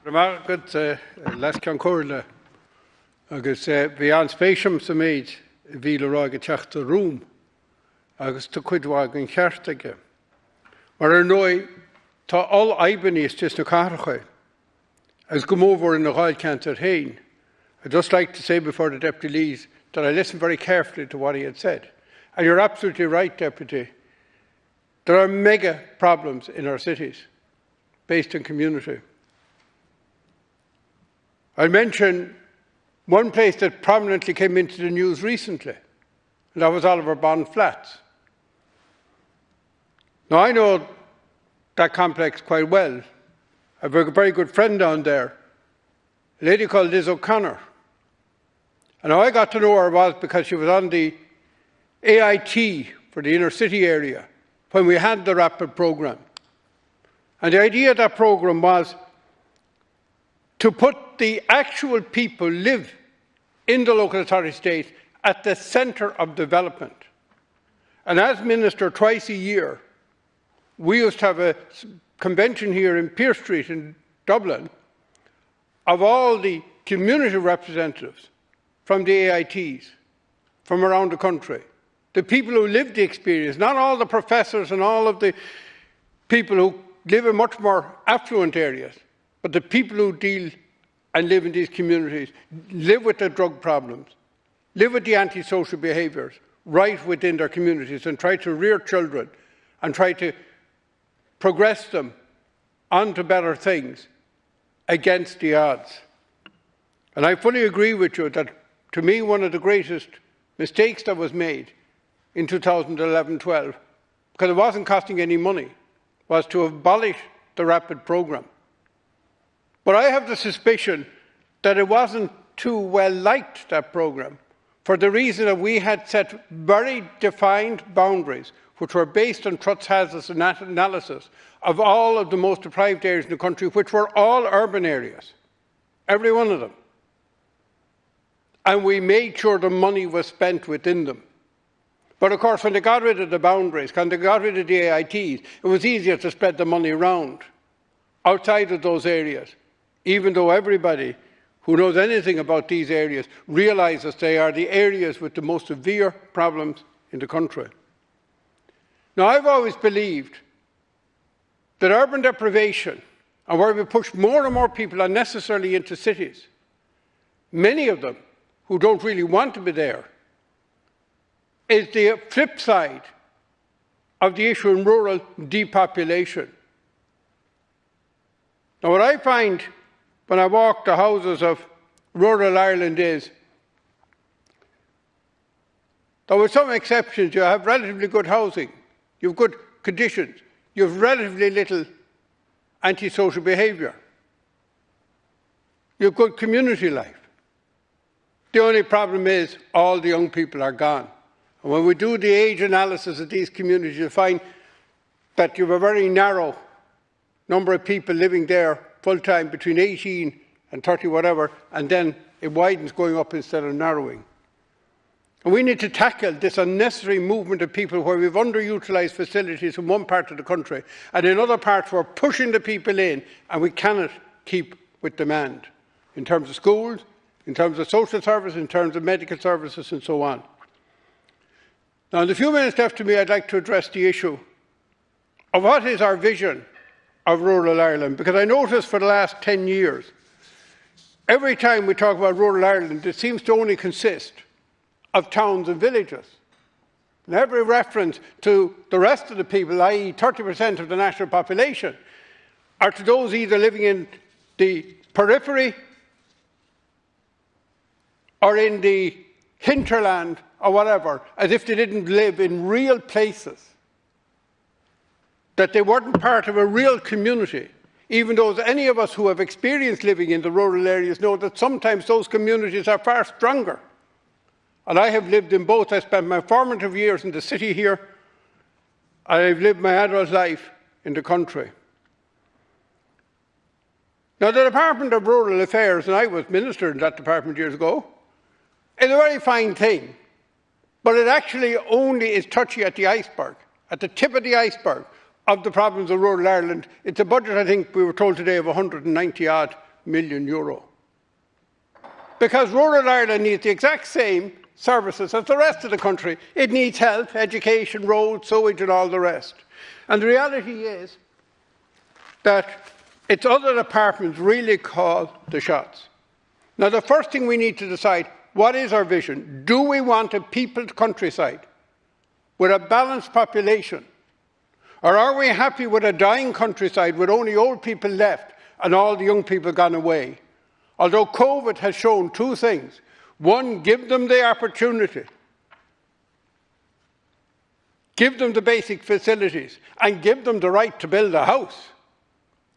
Good les Concorda agus bhí an spéisiom sa méid bhí le ráige teachta rúm agus tá cuidhág an cheartaige. Mar nói tá all aibaní is just na carchaid as go mór in the Dáil Éireann hain. I'd just like to say before the Deputy leaves that I listened very carefully to what he had said. And you're absolutely right, Deputy. There are mega problems in our cities based on community. I'll mention one place that prominently came into the news recently, and that was Oliver Bond Flats. Now, I know that complex quite well. I have a very good friend down there, a lady called Liz O'Connor. And how I got to know her was because she was on the AIT for the inner city area when we had the RAPID programme. And the idea of that programme was to put the actual people live in the local authority state at the centre of development. And as Minister, twice a year, we used to have a convention here in Pearse Street in Dublin of all the community representatives from the AITs, from around the country, the people who lived the experience, not all the professors and all of the people who live in much more affluent areas, but the people who deal and live in these communities, live with the drug problems, live with the antisocial behaviours right within their communities and try to rear children and try to progress them onto better things against the odds. And I fully agree with you that, to me, one of the greatest mistakes that was made in 2011-12, because it wasn't costing any money, was to abolish the RAPID programme. But I have the suspicion that it wasn't too well liked, that programme, for the reason that we had set very defined boundaries which were based on trust hazards analysis of all of the most deprived areas in the country, which were all urban areas, every one of them. And we made sure the money was spent within them. But of course, when they got rid of the boundaries, when they got rid of the AITs, it was easier to spread the money around outside of those areas, even though everybody who knows anything about these areas realises they are the areas with the most severe problems in the country. Now, I've always believed that urban deprivation, and where we push more and more people unnecessarily into cities, many of them who don't really want to be there, is the flip side of the issue in rural depopulation. Now, what I find when I walk the houses of rural Ireland is that, with some exceptions, you have relatively good housing, you have good conditions, you have relatively little antisocial behaviour, you have good community life. The only problem is all the young people are gone. And when we do the age analysis of these communities, you find that you have a very narrow number of people living there full-time, between 18 and 30 whatever, and then it widens going up instead of narrowing. And we need to tackle this unnecessary movement of people where we've underutilised facilities in one part of the country, and in other parts we're pushing the people in, and we cannot keep with demand in terms of schools, in terms of social services, in terms of medical services and so on. Now, in the few minutes left to me, I'd like to address the issue of what is our vision of rural Ireland, because I noticed for the last 10 years, every time we talk about rural Ireland, it seems to only consist of towns and villages. And every reference to the rest of the people, i.e. 30% of the national population, are to those either living in the periphery or in the hinterland or whatever, as if they didn't live in real places, that they weren't part of a real community, even though any of us who have experienced living in the rural areas know that sometimes those communities are far stronger. And I have lived in both. I spent my formative years in the city here, and I've lived my adult life in the country. Now, the Department of Rural Affairs, and I was Minister in that department years ago, is a very fine thing, but it actually only is touchy at the iceberg, at the tip of the iceberg of the problems of rural Ireland. It's a budget, I think we were told today, of 190 odd million. Because rural Ireland needs the exact same services as the rest of the country. It needs health, education, roads, sewage and all the rest. And the reality is that it's other departments really call the shots. Now, the first thing we need to decide, what is our vision? Do we want a peopled countryside with a balanced population? Or are we happy with a dying countryside with only old people left and all the young people gone away? Although COVID has shown two things. One, give them the opportunity. Give them the basic facilities and give them the right to build a house.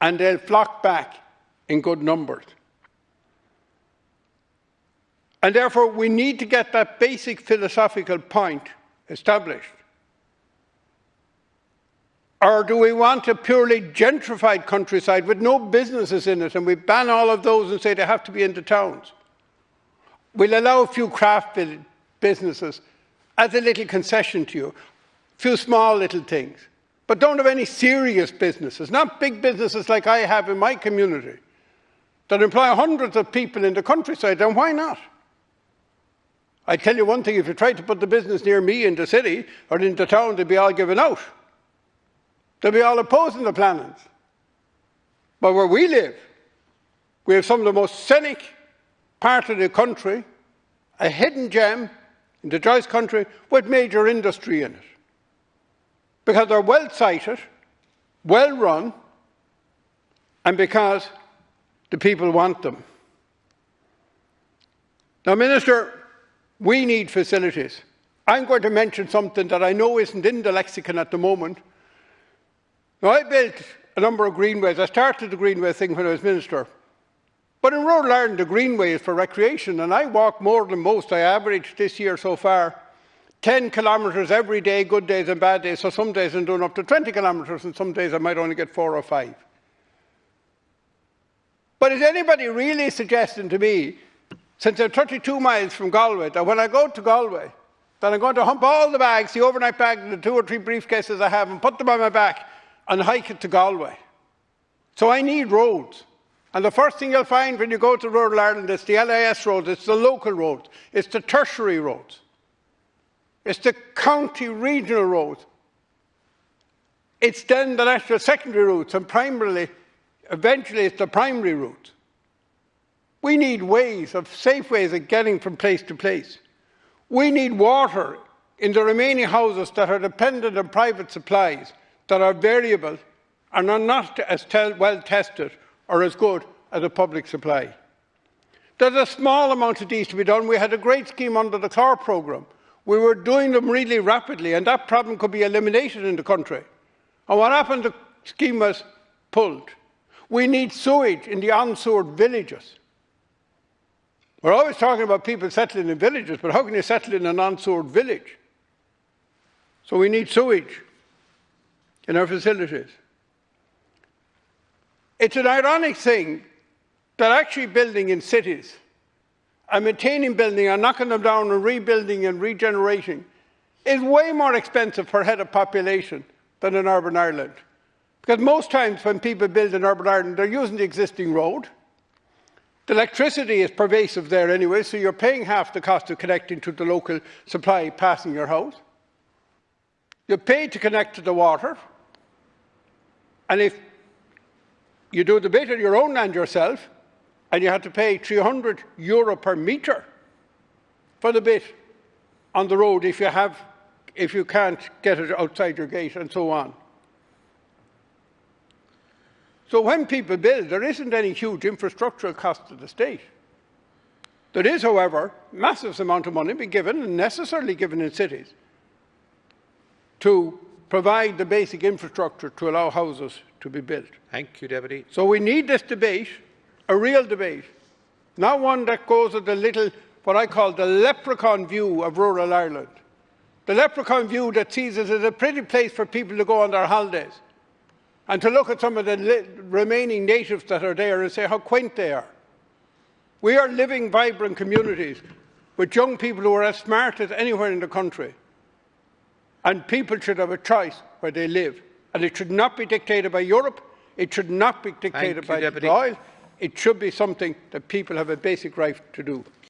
And they'll flock back in good numbers. And therefore, we need to get that basic philosophical point established. Or do we want a purely gentrified countryside with no businesses in it, and we ban all of those and say they have to be in the towns? We'll allow a few craft businesses as a little concession to you, a few small little things, but don't have any serious businesses, not big businesses like I have in my community that employ hundreds of people in the countryside. Then why not? I tell you one thing, if you tried to put the business near me in the city or in the town, they'd be all given out. They'll be all opposing the plannings. But where we live, we have some of the most scenic part of the country, a hidden gem in the Joyce country with major industry in it. Because they're well sited, well run, and because the people want them. Now, Minister, we need facilities. I'm going to mention something that I know isn't in the lexicon at the moment. Now, I built a number of greenways. I started the greenway thing when I was Minister. But in rural Ireland, the greenway is for recreation, and I walk more than most. I averaged this year so far 10 kilometres every day, good days and bad days. So some days I'm doing up to 20 kilometres, and some days I might only get 4 or 5. But is anybody really suggesting to me, since I'm 32 miles from Galway, that when I go to Galway, that I'm going to hump all the bags, the overnight bags, and the 2 or 3 briefcases I have, and put them on my back and hike it to Galway? So I need roads. And the first thing you'll find when you go to rural Ireland is the LIS roads, it's the local roads, it's the tertiary roads, it's the county regional roads, it's then the national secondary routes, and primarily, eventually it's the primary routes. We need ways, safe ways of getting from place to place. We need water in the remaining houses that are dependent on private supplies, that are variable and are not as well tested or as good as a public supply. There's a small amount of these to be done. We had a great scheme under the CLAR programme. We were doing them really rapidly, and that problem could be eliminated in the country. And what happened? The scheme was pulled. We need sewage in the unsewered villages. We're always talking about people settling in villages, but how can you settle in an unsewered village? So we need sewage in our facilities. It's an ironic thing that actually building in cities and maintaining building and knocking them down and rebuilding and regenerating is way more expensive per head of population than in urban Ireland. Because most times when people build in urban Ireland, they're using the existing road. The electricity is pervasive there anyway, so you're paying half the cost of connecting to the local supply passing your house. You pay to connect to the water. And if you do the bit on your own land yourself, and you have to pay €300 per metre for the bit on the road if you can't get it outside your gate, and so on. So when people build, there isn't any huge infrastructural cost to the state. There is, however, massive amount of money being given, and necessarily given in cities, to provide the basic infrastructure to allow houses to be built. Thank you, Deputy. So we need this debate, a real debate, not one that goes with the little, what I call the leprechaun view of rural Ireland. The leprechaun view that sees it as a pretty place for people to go on their holidays and to look at some of the remaining natives that are there and say how quaint they are. We are living, vibrant communities with young people who are as smart as anywhere in the country. And people should have a choice where they live. And it should not be dictated by Europe. It should not be dictated by Dáil. It should be something that people have a basic right to do.